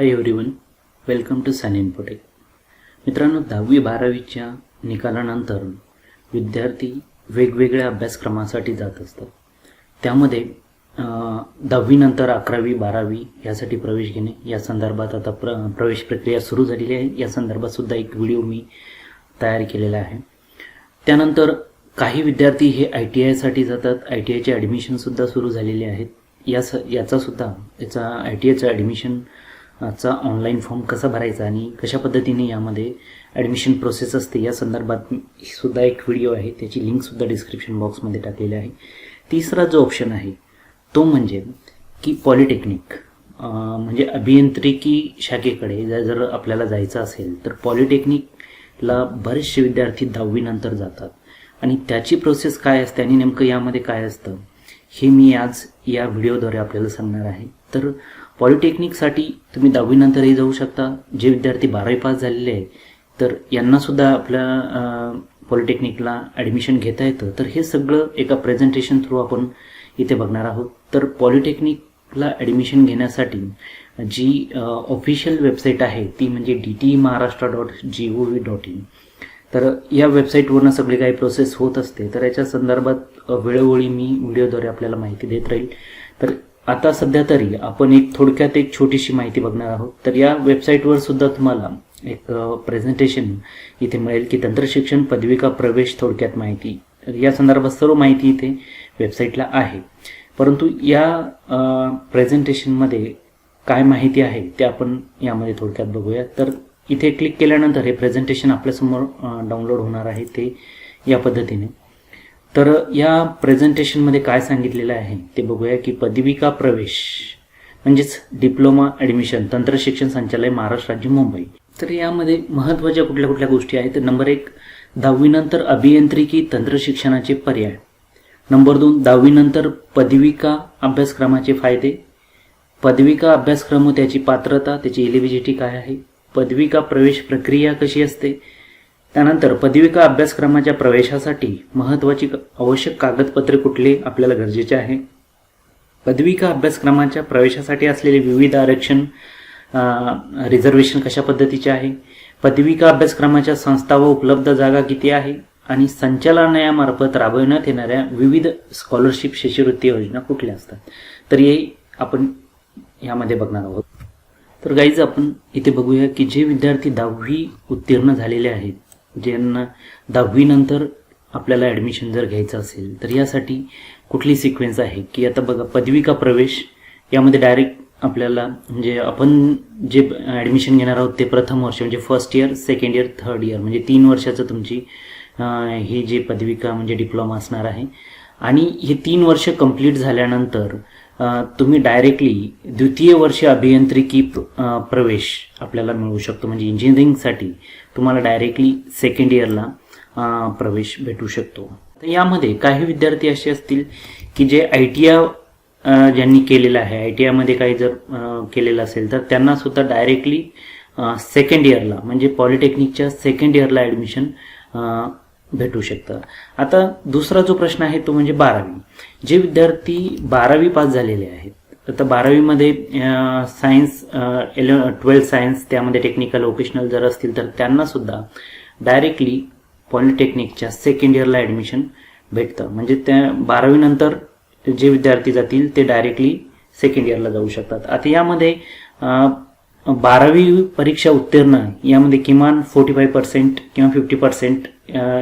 High everyone, welcome to Sun Infotech. मित्रांनो, 10वी-12वीच्या निकालानंतर विद्यार्थी वेगवेगळ्या अभ्यासक्रमासाठी जात असतात. त्यामध्ये 10वी नंतर 11वी-12वी यासाठी प्रवेश घेणे या संदर्भात आता प्रवेश प्रक्रिया सुरू झालेली आहे. या संदर्भात सुद्धा एक व्हिडिओ मी तयार केलेला आहे. त्यानंतर काही विद्यार्थी हे ITI-साठी जातात. ITI-चे ॲडमिशनसुद्धा सुरू झालेले आहेत. याचा ITI-चं ॲडमिशनचा ऑनलाईन फॉर्म कसा भरायचा आणि कशा पद्धतीने यामध्ये ॲडमिशन प्रोसेस असते या संदर्भात सुद्धा एक व्हिडिओ आहे. त्याची लिंकसुद्धा डिस्क्रिप्शन बॉक्समध्ये टाकलेली आहे. तिसरा जो ऑप्शन आहे तो म्हणजे की पॉलिटेक्निक म्हणजे अभियांत्रिकी शाखेकडे जर आपल्याला जायचं असेल तर पॉलिटेक्निकला बरेचसे विद्यार्थी 10वी-नंतर जातात आणि त्याची प्रोसेस काय असते आणि नेमकं यामध्ये काय असतं हे मी आज या व्हिडिओद्वारे आपल्याला सांगणार आहे. तर पॉलिटेक्निकसाठी तुम्ही 10वी-नंतरही जाऊ शकता. जे विद्यार्थी 12वी पास झालेले आहे तर यांनासुद्धा आपल्या पॉलिटेक्निकला ॲडमिशन घेता येतं. तर हे सगळं एका प्रेझेंटेशन थ्रू आपण इथे बघणार आहोत. तर पॉलिटेक्निकला ॲडमिशन घेण्यासाठी जी ऑफिशियल वेबसाईट आहे ती म्हणजे dtemaharashtra.gov.in. तर या वेबसाईटवरनं सगळी काही प्रोसेस होत असते. तर याच्या संदर्भात वेळोवेळी मी व्हिडिओद्वारे आपल्याला माहिती देत राहील. तर आता सध्या तरी आपण थोडक्यात एक छोटीशी माहिती बघणार आहोत. तर या वेबसाईटवर सुद्धा तुम्हाला एक प्रेझेंटेशन इथे मिळेल की तंत्रशिक्षण पदविका प्रवेश थोडक्यात माहिती. तर या संदर्भात सर्व माहिती इथे वेबसाईटला आहे. परंतु या प्रेझेंटेशनमध्ये काय माहिती आहे ते आपण यामध्ये थोडक्यात बघूया. तर इथे क्लिक केल्यानंतर हे प्रेझेंटेशन आपल्यासमोर डाउनलोड होणार आहे ते या पद्धतीने. तर या प्रेझेंटेशनमध्ये काय सांगितलेलं आहे ते बघूया की पदविका प्रवेश म्हणजेच डिप्लोमा ॲडमिशन तंत्रशिक्षण संचालय महाराष्ट्र राज्य मुंबई. तर यामध्ये महत्त्वाच्या कुठल्या कुठल्या गोष्टी आहेत. तर नंबर 1, 10वी-नंतर अभियांत्रिकी तंत्रशिक्षणाचे पर्याय. नंबर 2, 10वी-नंतर पदविका अभ्यासक्रमाचे फायदे. पदविका अभ्यासक्रम व त्याची पात्रता, त्याची एलिजिबिलिटी काय आहे. पदविका प्रवेश प्रक्रिया कशी असते. त्यानंतर पदविका अभ्यासक्रमाच्या प्रवेशासाठी महत्त्वाची आवश्यक कागदपत्रे कुठले आपल्याला गरजेचे आहे. पदविका अभ्यासक्रमाच्या प्रवेशासाठी असलेले विविध आरक्षण रिझर्वेशन कशा पद्धतीचे आहे. पदविका अभ्यासक्रमाच्या संस्था व उपलब्ध जागा किती आहे आणि संचालनालयामार्फत राबविण्यात येणाऱ्या विविध स्कॉलरशिप शिष्यवृत्ती योजना कुठल्या असतात. तर हे आपण यामध्ये बघणार आहोत. तर गाईज, आपण इथे बघूया की जे विद्यार्थी 10वी उत्तीर्ण झालेले आहेत, ज्यांना 10वी-नंतर आपल्याला ॲडमिशन जर घ्यायचं असेल तर यासाठी कुठली सिक्वेन्स आहे की आता बघा, पदविका प्रवेश यामध्ये डायरेक्ट आपल्याला म्हणजे आपण जे ॲडमिशन घेणार आहोत ते प्रथम वर्ष म्हणजे first year, second year, third year म्हणजे 3 वर्षाचं तुमची ही जी पदविका म्हणजे डिप्लोमा असणार आहे. आणि हे 3 वर्ष कंप्लीट झाल्यानंतर तुम्ही डायरेक्टली द्वितीय वर्ष अभियांत्रिकी प्रवेश आपल्याला मिळू शकतो. म्हणजे इंजिनिअरिंगसाठी तुम्हाला डायरेक्टली सेकंड इयरला प्रवेश भेटू शकतो. तर यामध्ये काही विद्यार्थी असे असतील की जे ITI ज्यांनी केलेलं आहे, ITI-मध्ये काही जर केलेलं असेल तर त्यांनासुद्धा डायरेक्टली सेकंड इयरला म्हणजे पॉलिटेक्निकच्या सेकंड इयरला ॲडमिशन भेटू शकतं. आता दुसरा जो प्रश्न आहे तो म्हणजे 12वी. जे विद्यार्थी 12वी पास झालेले आहेत, तर 12वीमध्ये सायन्स 12 सायन्स त्यामध्ये टेक्निकल वोकेशनल जर असतील तर त्यांनासुद्धा डायरेक्टली पॉलिटेक्निकच्या सेकंड इयरला ॲडमिशन भेटतं. म्हणजे त्या 12वीनंतर जे विद्यार्थी जातील ते डायरेक्टली सेकंड इयरला जाऊ शकतात. आता यामध्ये 12वी परीक्षा उत्तीर्ण यामध्ये किमान 45% किंवा 50%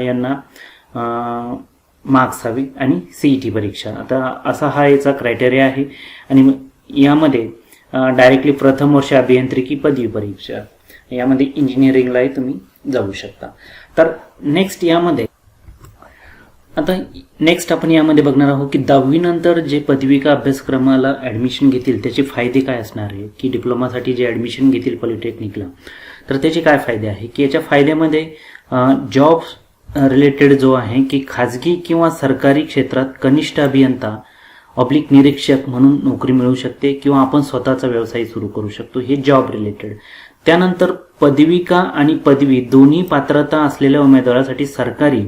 यांना मार्क्स हवे आणि CET परीक्षा. आता असा हा याचा क्रायटेरिया आहे. आणि यामध्ये डायरेक्टली प्रथम वर्ष अभियांत्रिकी पदवी परीक्षा यामध्ये इंजिनिअरिंगलाही तुम्ही जाऊ शकता. तर नेक्स्ट आपण यामध्ये बघणार आहोत की 10वी-नंतर जे पदविका अभ्यासक्रमाला ॲडमिशन घेतील त्याचे फायदे काय असणार आहे. की डिप्लोमासाठी जे ॲडमिशन घेतील पॉलिटेक्निकला तर त्याचे काय फायदे आहे की याच्या फायद्यामध्ये जॉब रिलेटेड जो आहे की खाजगी किंवा सरकारी क्षेत्रात कनिष्ठ अभियंता निरीक्षक म्हणून नोकरी मिळू शकते किंवा आपण स्वतःचा व्यवसाय सुरू करू शकतो. हे जॉब रिलेटेड. त्यानंतर पदविका आणि पदवी दोन्ही पात्रता असलेल्या उमेदवारासाठी सरकारी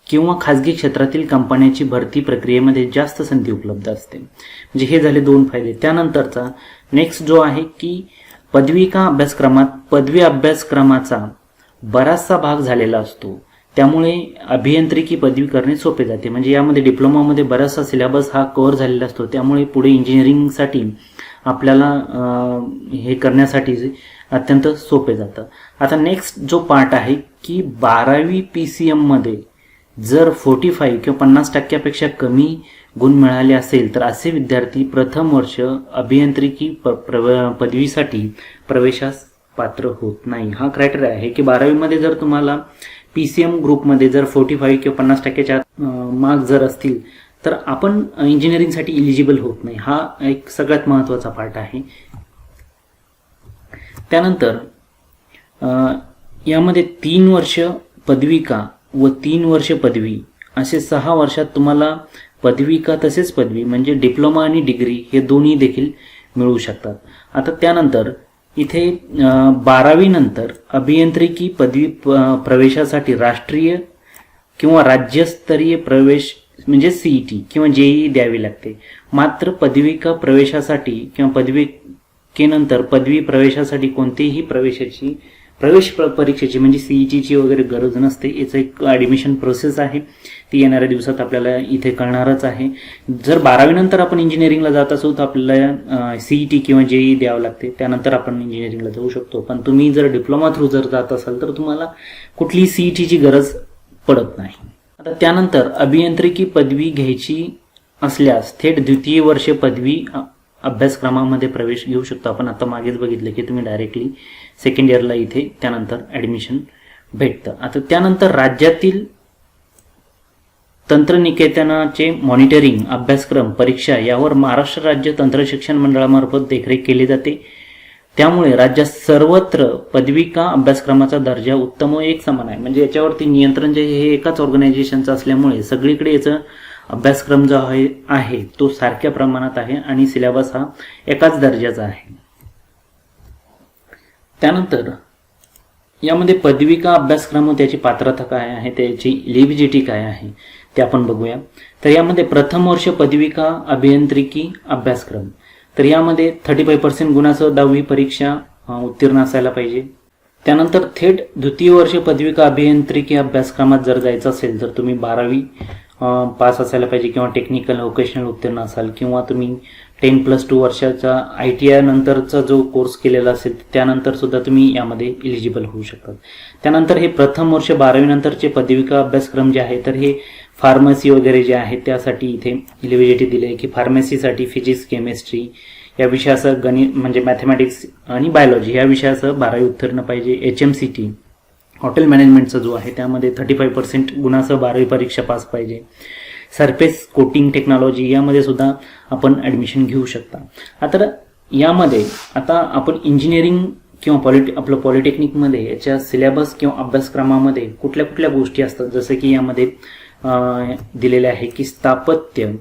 किंवा खाजगी क्षेत्रातील कंपन्यांची भरती प्रक्रियेमध्ये जास्त संधी उपलब्ध असते. म्हणजे हे झाले 2 फायदे. त्यानंतरचा नेक्स्ट जो आहे की पदविका अभ्यासक्रमात पदवी अभ्यासक्रमाचा बराचसा भाग झालेला असतो, त्यामुळे अभियांत्रिकी पदवी करणे सोपे जाते. म्हणजे यामध्ये डिप्लोमामध्ये बराचसा सिलेबस हा कव्हर झालेला असतो, त्यामुळे पुढे इंजिनिअरिंगसाठी आपल्याला हे करण्यासाठी अत्यंत सोपे जातं. आता नेक्स्ट जो पार्ट आहे की 12वी PCM मध्ये जर 45 किंवा 50% कमी गुण मिळाले असेल तर असे विद्यार्थी प्रथम वर्ष अभियांत्रिकी पदवीसाठी प्रवेशास पात्र होत नाही. हा क्रायटेरिया आहे की 12वी मध्ये जर तुम्हाला PCM ग्रुपमध्ये जर 45 किंवा 50%च्या मार्क्स जर असतील तर आपण इंजिनिअरिंगसाठी इलिजिबल होत नाही. हा एक सगळ्यात महत्त्वाचा पार्ट आहे. त्यानंतर यामध्ये 3 वर्ष पदविका व 3 वर्ष पदवी असे 6 वर्षात तुम्हाला पदविका तसेच पदवी म्हणजे डिप्लोमा आणि डिग्री हे दोन्ही देखील मिळू शकतात. आता त्यानंतर इथे 12वी नंतर अभियांत्रिकी पदवी प्रवेशासाठी राष्ट्रीय किंवा राज्यस्तरीय प्रवेश म्हणजे CET किंवा JEE द्यावी लागते. मात्र पदविका प्रवेशासाठी किंवा पदविकेनंतर पदवी प्रवेशासाठी कोणतेही प्रवेश परीक्षेची म्हणजे CETची वगैरे गरज नसते. याचं एक ॲडमिशन प्रोसेस आहे, ती येणाऱ्या दिवसात आपल्याला इथे कळणारच आहे. जर 12वी नंतर आपण इंजिनिअरिंगला जात असू तर आपल्याला CET किंवा JEE द्यावं लागते, त्यानंतर आपण इंजिनिअरिंगला जाऊ शकतो. पण तुम्ही जर डिप्लोमा थ्रू जर जात असाल तर तुम्हाला कुठलीही CETची गरज पडत नाही. आता त्यानंतर अभियांत्रिकी पदवी घ्यायची असल्यास थेट द्वितीय वर्ष पदवी अभ्यासक्रमामध्ये प्रवेश घेऊ शकतो. आपण आता मागेच बघितलं की तुम्ही डायरेक्टली सेकंड इयरला इथे त्यानंतर ॲडमिशन भेटतं. आता त्यानंतर राज्यातील तंत्रनिकेतनाचे मॉनिटरिंग अभ्यासक्रम परीक्षा यावर महाराष्ट्र राज्य तंत्रशिक्षण मंडळामार्फत देखरेख केली जाते. त्यामुळे राज्यात सर्वत्र पदविका अभ्यासक्रमाचा दर्जा उत्तम व एक समान आहे. म्हणजे याच्यावरती नियंत्रण जे हे एकाच ऑर्गनायझेशनचं असल्यामुळे सगळीकडे याचं अभ्यासक्रम जो आहे तो सारख्या प्रमाणात आहे आणि सिलेबस हा एकाच दर्जाचा आहे. त्यानंतर यामध्ये पदविका अभ्यासक्रम व त्याची पात्रता काय आहे, त्याची एलिजिबिलिटी काय आहे ते आपण बघूया. तर यामध्ये प्रथम वर्ष पदविका अभियांत्रिकी अभ्यासक्रम, तर यामध्ये 35% गुणासह 10वी परीक्षा उत्तीर्ण असायला पाहिजे. त्यानंतर थेट द्वितीय वर्ष पदविका अभियांत्रिकी अभ्यासक्रमात जर जायचं असेल तर तुम्ही 12वी पास असायला पाहिजे किंवा टेक्निकल व्होकेशनल उत्तीर्ण असाल किंवा तुम्ही 10+2 वर्षाचा ITI नंतरचा जो कोर्स केलेला असेल त्यानंतर सुद्धा तुम्ही यामध्ये इलिजिबल होऊ शकतात. त्यानंतर हे प्रथम वर्ष 12वी नंतरचे पदविका अभ्यासक्रम जे आहे तर हे फार्मसी वगैरे जे आहे त्यासाठी इथे एलिजिबिलिटी दिली आहे की फार्मसीसाठी फिजिक्स केमिस्ट्री या विषयासह गणित म्हणजे मॅथमॅटिक्स आणि बायोलॉजी या विषयासह 12वी उत्तीर्ण पाहिजे. HMCT हॉटेल मॅनेजमेंटचा जो आहे त्यामध्ये 35% गुणासह 12वी परीक्षा पास पाहिजे. सरफेस कोटिंग टेक्नॉलॉजी यामध्ये सुद्धा आपण ॲडमिशन घेऊ शकता. आता यामध्ये आता आपण इंजिनिअरिंग किंवा आपलं पॉलिटेक्निकमध्ये याच्या सिलेबस किंवा अभ्यासक्रमामध्ये कुठल्या कुठल्या गोष्टी असतात, जसं की यामध्ये दिलेले आहे की स्थापत्य,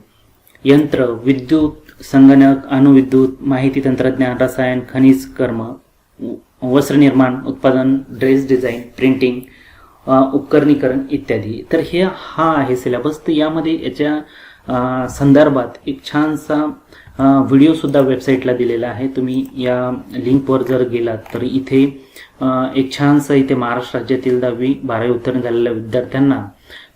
यंत्र, विद्युत, संगणक, अणुविद्युत, माहिती तंत्रज्ञान, रसायन, खनिज कर्म, वस्त्र निर्माण, उत्पादन, ड्रेस डिझाईन, प्रिंटिंग, उपकरणीकरण इत्यादी. तर हा आहे सिलेबस. तर यामध्ये याच्या संदर्भात एक छानसा व्हिडिओसुद्धा वेबसाईटला दिलेला आहे. तुम्ही या लिंकवर जर गेलात तर इथे एक छानसा इथे महाराष्ट्र राज्यातील 10वी 12वी उत्तीर्ण झालेल्या विद्यार्थ्यांना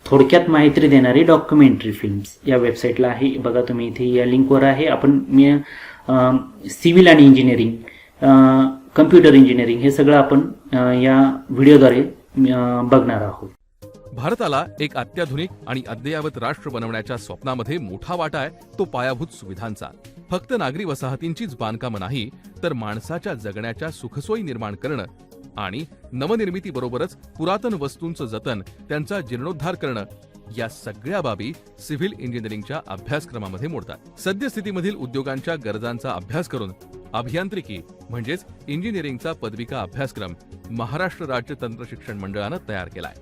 थोडक्यात माहिती देणारी डॉक्युमेंटरी फिल्म्स या वेबसाईटला आहे. बघा तुम्ही इथे या लिंकवर आहे. मी सिव्हिल आणि इंजिनिअरिंग, कम्प्युटर इंजिनिअरिंग हे सगळं आपण या व्हिडिओद्वारे बघणार आहोत. भारताला एक अत्याधुनिक आणि अद्ययावत राष्ट्र बनवण्याच्या स्वप्नामध्ये मोठा वाटा आहे तो पायाभूत सुविधांचा. फक्त नागरी वसाहतींचीच बांधकामं नाही तर माणसाच्या जगण्याच्या सुखसोयी निर्माण करणं आणि नवनिर्मितीबरोबरच पुरातन वस्तूंचं जतन, त्यांचा जीर्णोद्धार करणं या सगळ्या बाबी सिव्हिल इंजिनिअरिंगच्या अभ्यासक्रमामध्ये मोडतात. सद्यस्थितीमधील उद्योगांच्या गरजांचा अभ्यास करून अभियांत्रिकी म्हणजेच इंजिनिअरिंगचा पदविका अभ्यासक्रम महाराष्ट्र राज्य तंत्रशिक्षण मंडळानं तयार केलाय.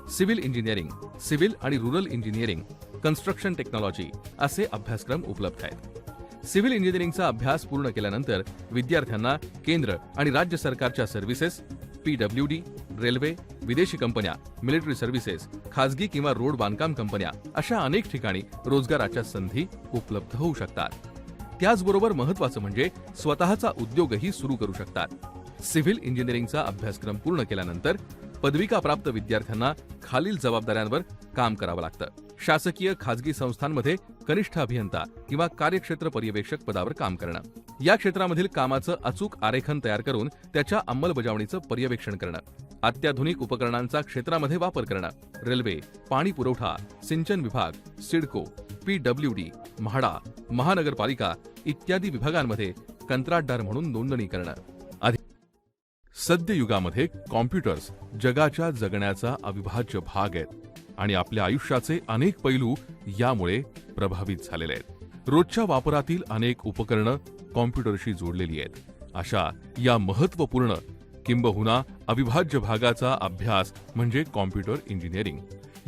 सिव्हिल इंजिनिअरिंग, सिव्हिल आणि रुरल इंजिनिअरिंग, कन्स्ट्रक्शन टेक्नॉलॉजी असे अभ्यासक्रम उपलब्ध आहेत. सिव्हिल इंजिनिअरिंगचा अभ्यास पूर्ण केल्यानंतर विद्यार्थ्यांना केंद्र आणि राज्य सरकारच्या सर्व्हिसेस, PWD, रेल्वे, विदेशी कंपन्या, मिलिटरी सर्व्हिसेस, खासगी किंवा रोड बांधकाम कंपन्या अशा अनेक ठिकाणी रोजगाराच्या संधी उपलब्ध होऊ शकतात. त्याचबरोबर महत्त्वाचं म्हणजे स्वतःचा उद्योगही सुरू करू शकतात। सिव्हिल इंजिनिअरिंगचा अभ्यासक्रम पूर्ण केल्यानंतर पदविका प्राप्त विद्यार्थ्यांना खालील जबाबदाऱ्यांवर काम करावं लागतं। शासकीय खाजगी संस्थांमध्ये कनिष्ठ अभियंता किंवा कार्यक्षेत्र पर्यवेक्षक पदावर काम करणं, या क्षेत्रामधील कामाचं अचूक आरेखन तयार करून त्याच्या अंमलबजावणीचं पर्यवेक्षण करणं, अत्याधुनिक उपकरणांचा क्षेत्रामध्ये वापर करणं, रेल्वे, पाणी पुरवठा, सिंचन विभाग, सिडको, PWD, म्हाडा, महानगरपालिका इत्यादी विभागांमध्ये कंत्राटदार म्हणून नोंदणी करणं। सद्य युगामध्ये कॉम्प्युटर्स जगाच्या जगण्याचा अविभाज्य भाग आहेत आणि आपल्या आयुष्याचे अनेक पैलू यामुळे प्रभावित झालेले आहेत। रोजच्या वापरातील अनेक उपकरणं कॉम्प्युटरशी जोडलेली आहेत। अशा या महत्त्वपूर्ण किंबहुना अविभाज्य भागाचा अभ्यास म्हणजे कॉम्प्युटर इंजिनिअरिंग।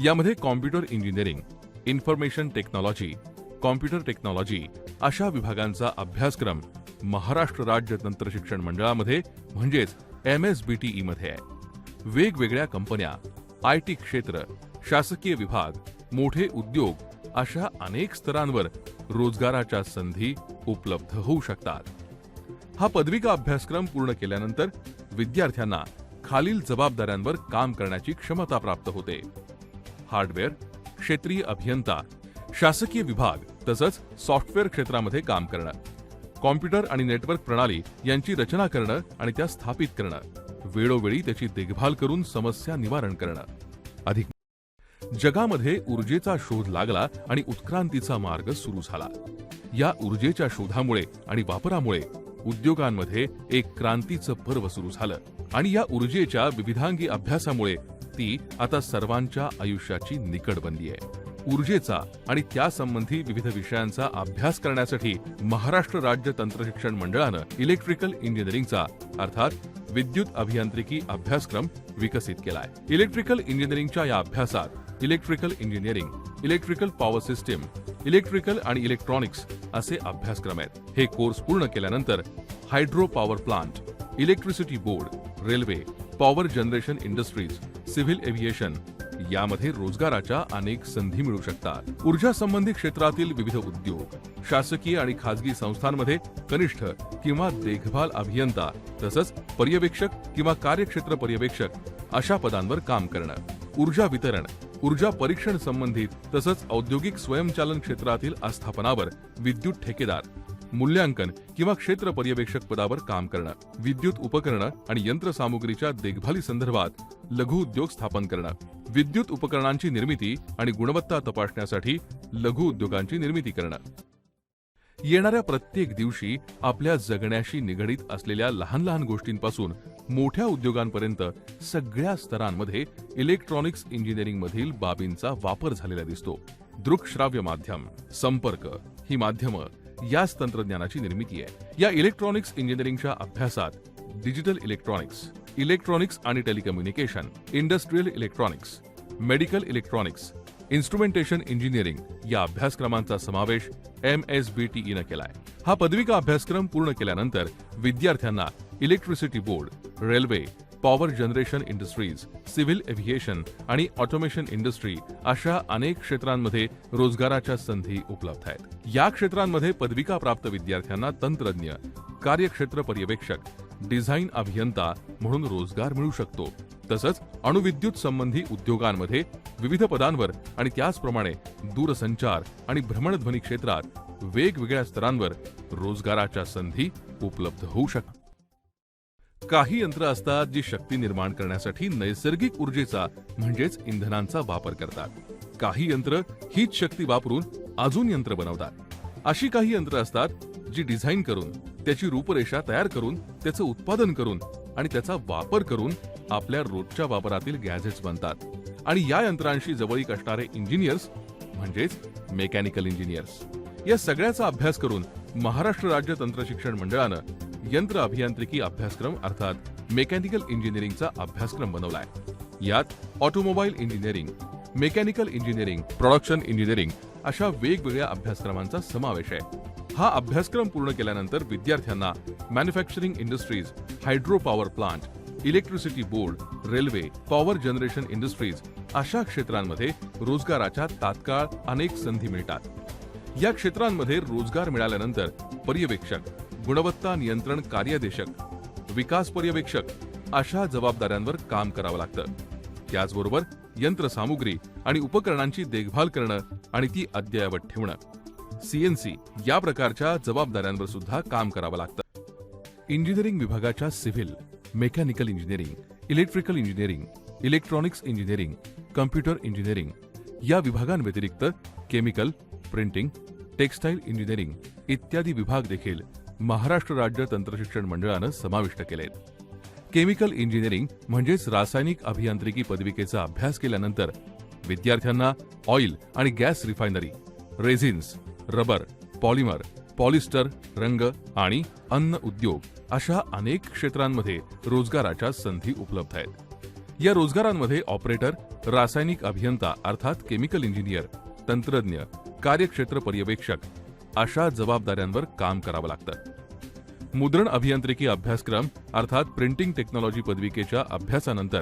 यामध्ये computer engineering, information technology, computer technology अशा विभागांचा अभ्यासक्रम महाराष्ट्र राज्य तंत्रशिक्षण मंडळामध्ये म्हणजेच MSBTE मध्ये आहे। वेगवेगळ्या कंपन्या, IT क्षेत्र, शासकीय विभाग, मोठे उद्योग अशा अनेक स्तरांवर रोजगाराच्या संधी उपलब्ध होऊ शकतात। हा पदविका अभ्यासक्रम पूर्ण केल्यानंतर विद्यार्थ्यांना खालील जबाबदाऱ्यांवर काम करण्याची क्षमता प्राप्त होते। हार्डवेअर, क्षेत्रीय अभियंता, शासकीय विभाग तसंच सॉफ्टवेअर क्षेत्रामध्ये काम करणं, कॉम्प्युटर आणि नेटवर्क प्रणाली यांची रचना करणं आणि त्या स्थापित करणं, वेळोवेळी त्याची देखभाल करून समस्या निवारण करणं। अधिक जगामध्ये ऊर्जेचा शोध लागला आणि उत्क्रांतीचा मार्ग सुरू झाला। या ऊर्जेच्या शोधामुळे आणि वापरामुळे उद्योगांमध्ये एक क्रांतीचं पर्व सुरू झालं आणि या ऊर्जेच्या विविधांगी अभ्यासामुळे ती आता सर्वांच्या आयुष्याची निकड बनली आहे। ऊर्जेचा आणि त्यासंबंधी विविध विषयांचा अभ्यास करण्यासाठी महाराष्ट्र राज्य तंत्रशिक्षण मंडळानं इलेक्ट्रिकल इंजिनिअरिंगचा अर्थात विद्युत अभियांत्रिकी अभ्यासक्रम विकसित केलाय। इलेक्ट्रिकल इंजिनिअरिंगच्या या अभ्यासात electrical engineering, electrical power system, electrical आणि इलेक्ट्रॉनिक्स असे अभ्यासक्रम आहेत। हे कोर्स पूर्ण केल्यानंतर hydro power plant, electricity board, railway, power generation industries, civil aviation यामध्ये रोजगाराच्या अनेक संधी मिळू शकतात। ऊर्जा संबंधी क्षेत्रातील विविध उद्योग, शासकीय आणि खाजगी संस्थांमध्ये कनिष्ठ किंवा देखभाल अभियंता तसंच पर्यवेक्षक किंवा कार्यक्षेत्र पर्यवेक्षक अशा पदांवर काम करणं, ऊर्जा वितरण, ऊर्जा परीक्षण संबंधित तसंच औद्योगिक स्वयंचालन क्षेत्रातील आस्थापनावर विद्युत ठेकेदार, मूल्यांकन किंवा क्षेत्र पर्यवेक्षक पदावर काम करणं, विद्युत उपकरणं आणि यंत्रसामुग्रीच्या देखभाली संदर्भात लघु उद्योग स्थापन करणं, विद्युत उपकरणांची निर्मिती आणि गुणवत्ता तपासण्यासाठी लघु उद्योगांची निर्मिती करणं। येणाऱ्या प्रत्येक दिवशी आपल्या जगण्याशी निगडीत असलेल्या लहान लहान गोष्टींपासून मोठ्या उद्योगांपर्यंत सगळ्या स्तरांमध्ये इलेक्ट्रॉनिक्स इंजिनिअरिंग मधील बाबींचा वापर झालेला दिसतो। दृकश्राव्य माध्यम, संपर्क ही माध्यमं याच तंत्रज्ञानाची निर्मिती आहे। या इलेक्ट्रॉनिक्स इंजिनिअरिंगच्या अभ्यासात डिजिटल इलेक्ट्रॉनिक्स, इलेक्ट्रॉनिक्स आणि telecommunication, industrial electronics, medical electronics, instrumentation engineering या अभ्यासक्रमांचा समावेश MSBTE ने केलाय। हा पदविका अभ्यासक्रम पूर्ण केल्यानंतर विद्यार्थ्यांना electricity board, railway, power generation industries, civil aviation आणि ऑटोमेशन इंडस्ट्री अशा अनेक क्षेत्रांमध्ये रोजगाराच्या संधी उपलब्ध आहेत। या क्षेत्रांमध्ये पदविका प्राप्त विद्यार्थ्यांना तंत्रज्ञ, कार्यक्षेत्र पर्यवेक्षक, डिझाईन अभियंता म्हणून रोजगार मिळू शकतो। तसंच अणुविद्युत संबंधी उद्योगांमध्ये विविध पदांवर आणि त्याचप्रमाणे दूरसंचार आणि भ्रमणध्वनी क्षेत्रात वेगवेगळ्या स्तरांवर रोजगाराच्या संधी उपलब्ध होऊ शकतात। काही यंत्र असतात जी शक्ती निर्माण करण्यासाठी नैसर्गिक ऊर्जेचा म्हणजेच इंधनांचा वापर करतात। काही यंत्र हीच शक्ती वापरून अजून यंत्र बनवतात। अशी काही यंत्र असतात जी डिझाईन करून, त्याची रूपरेषा तयार करून, त्याचं उत्पादन करून आणि त्याचा वापर करून आपल्या रोजच्या वापरातील गॅजेट्स बनतात। आणि या यंत्रांशी जवळीक असणारे इंजिनियर्स म्हणजेच मेकॅनिकल इंजिनियर्स या सगळ्याचा अभ्यास करून महाराष्ट्र राज्य तंत्रशिक्षण मंडळानं यंत्र अभियांत्रिकी अभ्यासक्रम अर्थात मेकॅनिकल इंजिनिअरिंगचा अभ्यासक्रम बनवलाय। यात automobile engineering, mechanical engineering, production engineering अशा वेगवेगळ्या अभ्यासक्रमांचा समावेश आहे। हा अभ्यासक्रम पूर्ण केल्यानंतर विद्यार्थ्यांना manufacturing industries, hydro power plant, electricity board, railway, power generation industries अशा क्षेत्रांमध्ये रोजगाराच्या तात्काळ अनेक संधी मिळतात। या क्षेत्रांमध्ये रोजगार मिळाल्यानंतर पर्यवेक्षक, गुणवत्ता नियंत्रण कार्यदेशक, विकास पर्यवेक्षक अशा जबाबदाऱ्यांवर काम करावं लागतं. त्याचबरोबर यंत्रसामुग्री आणि उपकरणांची देखभाल करणं आणि ती अद्ययावत ठेवणं, CNC या प्रकारच्या जबाबदाऱ्यांवर सुद्धा काम करावं लागतं. इंजिनिअरिंग विभागाच्या civil, mechanical engineering, electrical engineering, electronics engineering, computer engineering या विभागांव्यतिरिक्त केमिकल, प्रिंटिंग, टेक्सटाईल इंजिनिअरिंग इत्यादी विभाग देखील महाराष्ट्र राज्य तंत्रशिक्षण मंडळानं समाविष्ट केलेत. केमिकल इंजिनिअरिंग म्हणजेच रासायनिक अभियांत्रिकी पदविकेचा अभ्यास केल्यानंतर विद्यार्थ्यांना ऑइल आणि gas refinery, resins, rubber, polymer, polyester, रंग आणि अन्न उद्योग अशा अनेक क्षेत्रांमध्ये रोजगाराच्या संधी उपलब्ध आहेत. या रोजगारांमध्ये ऑपरेटर, रासायनिक अभियंता अर्थात केमिकल इंजिनियर, तंत्रज्ञ, कार्यक्षेत्र पर्यवेक्षक अशा जबाबदाऱ्यांवर काम करावं लागतं. मुद्रण अभियांत्रिकी अभ्यासक्रम अर्थात प्रिंटिंग टेक्नॉलॉजी पदविकेच्या अभ्यासानंतर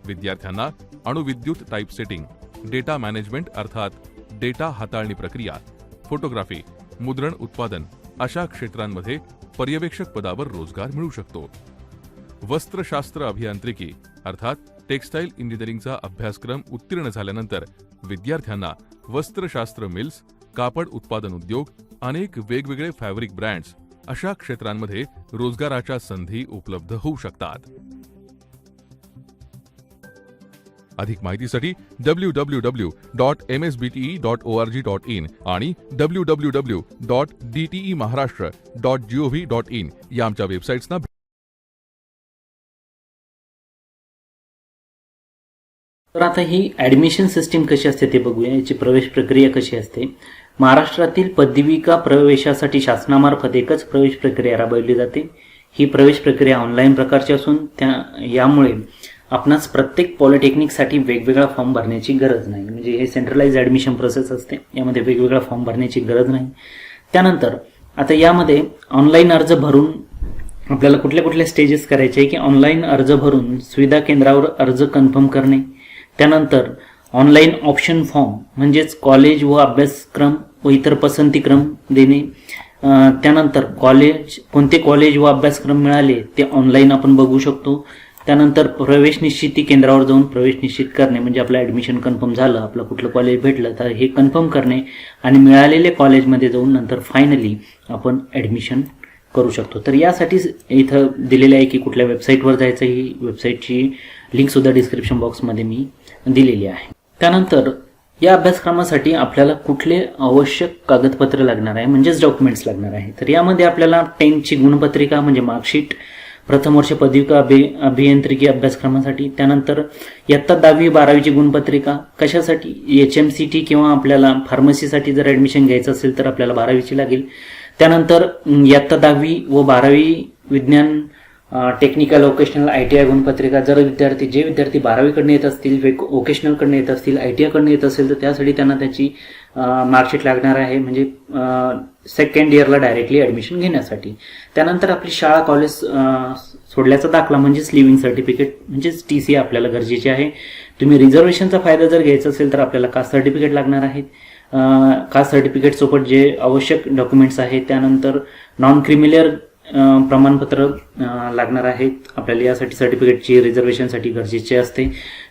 विद्यार्थ्यांना अणुविद्युत टाइपसेटिंग, डेटा मॅनेजमेंट अर्थात डेटा हाताळणी प्रक्रिया, फोटोग्राफी, मुद्रण उत्पादन अशा क्षेत्रांमध्ये पर्यवेक्षक पदावर रोजगार मिळू शकतो. वस्त्रशास्त्र अभियांत्रिकी अर्थात टेक्सटाईल इंजिनिअरिंगचा अभ्यासक्रम उत्तीर्ण झाल्यानंतर विद्यार्थ्यांना वस्त्रशास्त्र मिल्स, कापड उत्पादन उद्योग, अनेक वेगवेगळे फॅब्रिक ब्रँड्स अशा क्षेत्रांमध्ये रोजगाराच्या संधी उपलब्ध होऊ शकतात. अधिक माहितीसाठी www.msbte.org.in आणि www.dtemaharashtra.gov.in या आमच्या वेबसाईट्सना तर आता ही ॲडमिशन सिस्टीम कशी असते ते बघूया. याची प्रवेश प्रक्रिया कशी असते. महाराष्ट्रातील पदविका प्रवेशासाठी शासनामार्फत एकच प्रवेश प्रक्रिया राबवली जाते. ही प्रवेश प्रक्रिया ऑनलाईन प्रकारची असून यामुळे आपणास प्रत्येक पॉलिटेक्निकसाठी वेगवेगळा फॉर्म भरण्याची गरज नाही. म्हणजे हे सेंट्रलाइज ॲडमिशन प्रोसेस असते, यामध्ये वेगवेगळा फॉर्म भरण्याची गरज नाही. त्यानंतर आता यामध्ये ऑनलाईन अर्ज भरून आपल्याला कुठल्या कुठल्या स्टेजेस करायचे की ऑनलाईन अर्ज भरून सुविधा केंद्रावर अर्ज कन्फर्म करणे, त्यानंतर ऑनलाईन ऑप्शन फॉर्म म्हणजेच कॉलेज व अभ्यासक्रम व इतर पसंतीक्रम देणे, त्यानंतर कोणते कॉलेज व अभ्यासक्रम मिळाले ते ऑनलाईन आपण बघू शकतो. त्यानंतर प्रवेश निश्चिती केंद्रावर जाऊन प्रवेश निश्चित करणे, म्हणजे आपलं ॲडमिशन कन्फर्म झालं, आपलं कुठलं कॉलेज भेटलं तर हे कन्फर्म करणे आणि मिळालेले कॉलेजमध्ये जाऊन नंतर फायनली आपण ॲडमिशन करू शकतो. तर यासाठी इथं दिलेलं आहे की कुठल्या वेबसाईटवर जायचं. ही वेबसाईटची लिंकसुद्धा डिस्क्रिप्शन बॉक्समध्ये मी दिलेली आहे. त्यानंतर या अभ्यासक्रमासाठी आपल्याला कुठले आवश्यक कागदपत्र लागणार आहे म्हणजेच डॉक्युमेंट्स लागणार आहे. तर यामध्ये आपल्याला 10ची गुणपत्रिका म्हणजे मार्कशीट, प्रथम वर्ष पदविका अभियांत्रिकी अभ्यासक्रमासाठी, त्यानंतर इयत्ता 10वी 12वीची गुणपत्रिका कशासाठी, HMCT किंवा आपल्याला फार्मसीसाठी जर ॲडमिशन घ्यायचं असेल तर आपल्याला 12वीची लागेल. त्यानंतर इयत्ता 10वी व 12वी विज्ञान, टेक्निकल, वोकेशनल, ITI गुणपत्रिका. जर जे विद्यार्थी 12वीकडनं येत असतील, वोकेशनलकडनं येत असतील, ITI कडनं येत असेल तर त्यासाठी त्यांना त्याची मार्कशीट लागणार आहे, म्हणजे सेकंड इयरला डायरेक्टली ॲडमिशन घेण्यासाठी. त्यानंतर आपली शाळा कॉलेज सोडल्याचा दाखला म्हणजेच लिव्हिंग सर्टिफिकेट म्हणजेच TC आपल्याला गरजेचे आहे. तुम्ही रिझर्वेशनचा फायदा जर घ्यायचा असेल तर आपल्याला कास्ट सर्टिफिकेट लागणार आहेत. कास्ट सर्टिफिकेट सोबत जे आवश्यक डॉक्युमेंट्स आहेत, त्यानंतर नॉन क्रिमिलियर प्रमाणपत्र लागणार आहेत आपल्याला. यासाठी सर्टिफिकेटची रिझर्वेशनसाठी गरजेचे असते.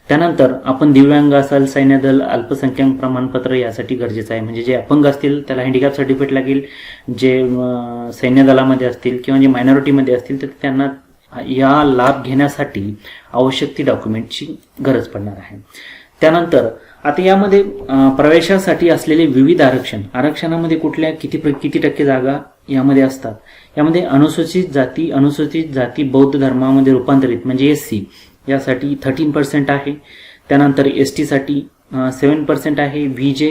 त्यानंतर आपण दिव्यांग असाल, सैन्यदल, अल्पसंख्याक प्रमाणपत्र यासाठी गरजेचं आहे. म्हणजे जे अपंग असतील त्याला हँडिकॅप सर्टिफिकेट लागेल, जे सैन्यदलामध्ये असतील किंवा जे मायनॉरिटीमध्ये असतील तर त्यांना या लाभ घेण्यासाठी आवश्यक ती डॉक्युमेंटची गरज पडणार आहे. त्यानंतर आता यामध्ये प्रवेशासाठी असलेले विविध आरक्षणामध्ये कुठल्या किती टक्के जागा यामध्ये असतात. यामध्ये अनुसूचित जाती बौद्ध धर्मामध्ये रूपांतरित म्हणजे SC यासाठी 13% आहे. त्यानंतर ST साठी 7% आहे. VJ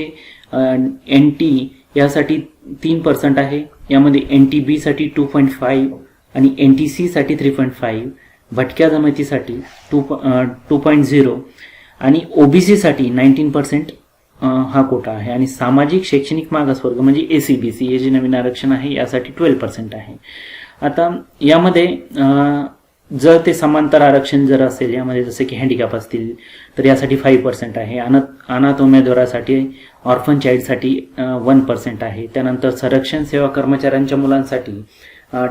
NT यासाठी 3% आहे. यामध्ये NTB साठी 2.5 आणि NTC साठी 3.5, भटक्या जमातीसाठी 2.0 आणि OBC साठी 19% हा कोटा आहे. आणि सामाजिक शैक्षणिक मागासवर्ग म्हणजे ACBC हे जे नवीन आरक्षण आहे यासाठी 12% आहे. आता यामध्ये जर ते समांतर आरक्षण जर असेल यामध्ये जसे की हँडिकॅप असतील तर यासाठी 5% आहे. अनाथ उमेदवारासाठी ऑर्फन चाइल्डसाठी 1% आहे. त्यानंतर संरक्षण सेवा कर्मचाऱ्यांच्या मुलांसाठी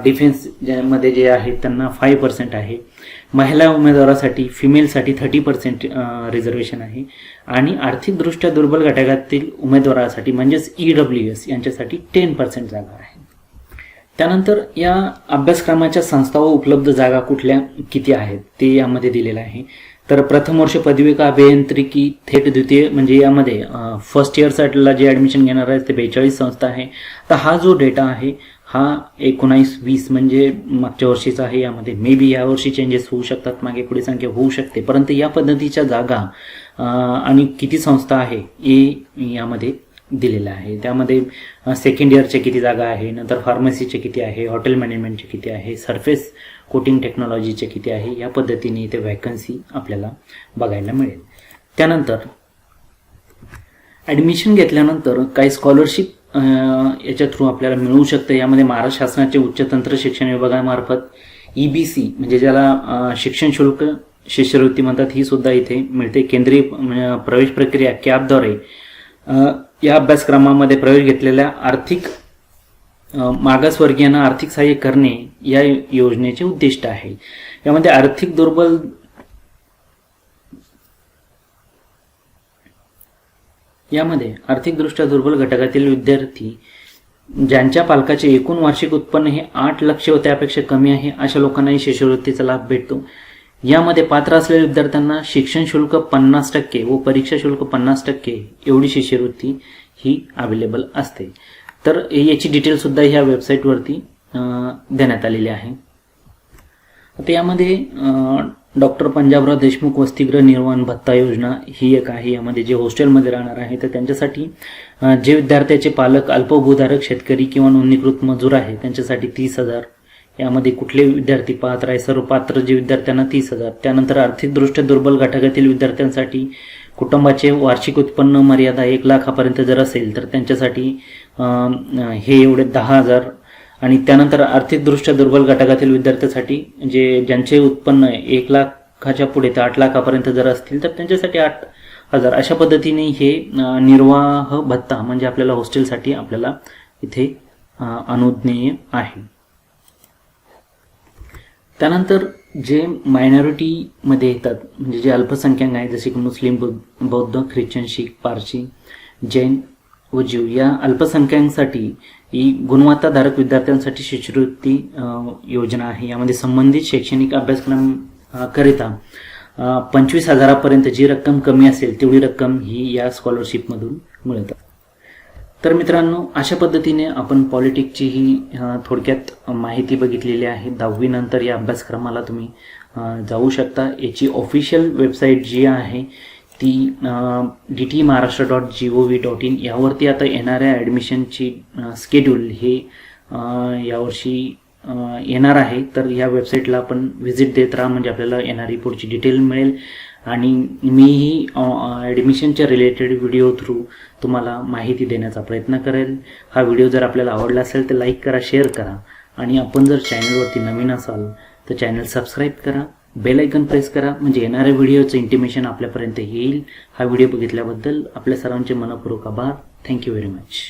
डिफेन्स मध्ये जे आहे त्यांना 5% आहे. महिला उमेदवारासाठी फिमेलसाठी 30% रिझर्वेशन आहे. आणि आर्थिकदृष्ट्या दुर्बल घटकातील उमेदवारासाठी म्हणजेच EWS यांच्यासाठी 10% जागा आहे. त्यानंतर या अभ्यासक्रमाच्या संस्था व उपलब्ध जागा कुठल्या किती आहेत ते यामध्ये दिलेलं आहे. तर प्रथम वर्ष पदविका अभियांत्रिकी थेट द्वितीय म्हणजे यामध्ये फर्स्ट इयरसाठीला जे ॲडमिशन घेणार आहे ते 42 संस्था आहे. तर हा जो डेटा आहे हा 19-20 म्हणजे मागच्या वर्षीचा आहे. यामध्ये मे बी यावर्षी चेंजेस होऊ शकतात, मागे पुढे संख्या होऊ शकते, परंतु या पद्धतीच्या जागा आणि किती संस्था आहे हे यामध्ये दिलेलं आहे. त्यामध्ये सेकंड इयरचे किती जागा आहे, नंतर फार्मसीचे किती आहे, हॉटेल मॅनेजमेंटचे किती आहे, सरफेस कोटिंग टेक्नॉलॉजीचे किती आहे, या पद्धतीने इथे वॅकन्सी आपल्याला बघायला मिळेल. त्यानंतर ॲडमिशन घेतल्यानंतर काही स्कॉलरशिप याच्या थ्रू आपल्याला मिळू शकते. यामध्ये महाराष्ट्र शासनाचे उच्च तंत्र शिक्षण विभागामार्फत EBC म्हणजे ज्याला शिक्षण शुल्क शिष्यवृत्ती म्हणतात ही सुद्धा इथे मिळते. केंद्रीय प्रवेश प्रक्रिया कॅपद्वारे या अभ्यासक्रमामध्ये प्रवेश घेतलेल्या आर्थिक मागासवर्गीयांना आर्थिक सहाय्य करणे या योजनेचे उद्दिष्ट आहे. यामध्ये आर्थिकदृष्ट्या दुर्बल घटकातील विद्यार्थी ज्यांच्या पालकाचे एकूण वार्षिक उत्पन्न हे 8 लाख व त्यापेक्षा कमी आहे अशा लोकांनाही शिष्यवृत्तीचा लाभ भेटतो. यामध्ये पात्र असलेल्या विद्यार्थ्यांना शिक्षण शुल्क 50% व परीक्षा शुल्क 50% एवढी शिष्यवृत्ती ही अवेलेबल असते. तर याची डिटेल सुद्धा ह्या वेबसाईटवरती देण्यात आलेली आहे. आता यामध्ये डॉक्टर पंजाबराव देशमुख वसतिगृह निर्वहन भत्ता योजना ही एक आहे. यामध्ये जे हॉस्टेलमध्ये राहणार आहे तर त्यांच्यासाठी जे विद्यार्थ्याचे पालक अल्पभूधारक शेतकरी किंवा नोंदणीकृत मजूर आहे त्यांच्यासाठी 30,000. यामध्ये कुठले विद्यार्थी पात्र आहे, सर्व पात्र जे विद्यार्थ्यांना 30,000. त्यानंतर आर्थिकदृष्ट्या दुर्बल घटकातील विद्यार्थ्यांसाठी कुटुंबाचे वार्षिक उत्पन्न मर्यादा 1 लाखापर्यंत जर असेल तर त्यांच्यासाठी हे एवढे 10,000. आणि त्यानंतर आर्थिकदृष्ट्या दुर्बल घटकातील विद्यार्थ्यांसाठी ज्यांचे उत्पन्न 1 लाखाच्या पुढे ते 8 लाखापर्यंत जर असतील तर त्यांच्यासाठी 8,000. अशा पद्धतीने हे निर्वाह भत्ता म्हणजे आपल्याला हॉस्टेलसाठी आपल्याला इथे अनुज्ञेय आहे. त्यानंतर जे मायनॉरिटीमध्ये येतात म्हणजे जे अल्पसंख्याक आहेत जसे की मुस्लिम, बौद्ध, ख्रिश्चन, शीख, पारशी, जैन व ज्यू या अल्पसंख्याकांसाठी ही गुणवत्ताधारक विद्यार्थ्यांसाठी शिष्यवृत्ती योजना आहे. यामध्ये संबंधित शैक्षणिक अभ्यासक्रम करिता 25,000पर्यंत जी रक्कम कमी असेल तेवढी रक्कम ही या स्कॉलरशिपमधून मिळतात. तर मित्रांनो, अशा पद्धतीने आपण पॉलिटिक्सची ही थोडक्यात माहिती बघितलेली आहे. 10वी नंतर या अभ्यासक्रमाला तुम्ही जाऊ शकता. याची ऑफिशियल वेबसाईट जी आहे ती dt.maharashtra.gov.in यावरती आता येणाऱ्या ॲडमिशनची स्केड्यूल हे यावर्षी येणार आहे. तर या वेबसाईटला आपण व्हिजिट देत राहा म्हणजे आपल्याला येणारी पुढची डिटेल मिळेल. आणि मीही ॲडमिशनच्या रिलेटेड व्हिडिओ थ्रू तुम्हाला माहिती देण्याचा प्रयत्न करेल. हा व्हिडिओ जर आपल्याला आवडला असेल तर लाईक करा, शेअर करा आणि आपण जर चॅनलवरती नवीन असाल तर चॅनल सबस्क्राईब करा, बेल आयकन प्रेस करा म्हणजे येणाऱ्या व्हिडिओचं इंटिमेशन आपल्यापर्यंत येईल. हा व्हिडिओ बघितल्याबद्दल आपल्या सर्वांचे मनपूर्वक आभार. Thank you very much.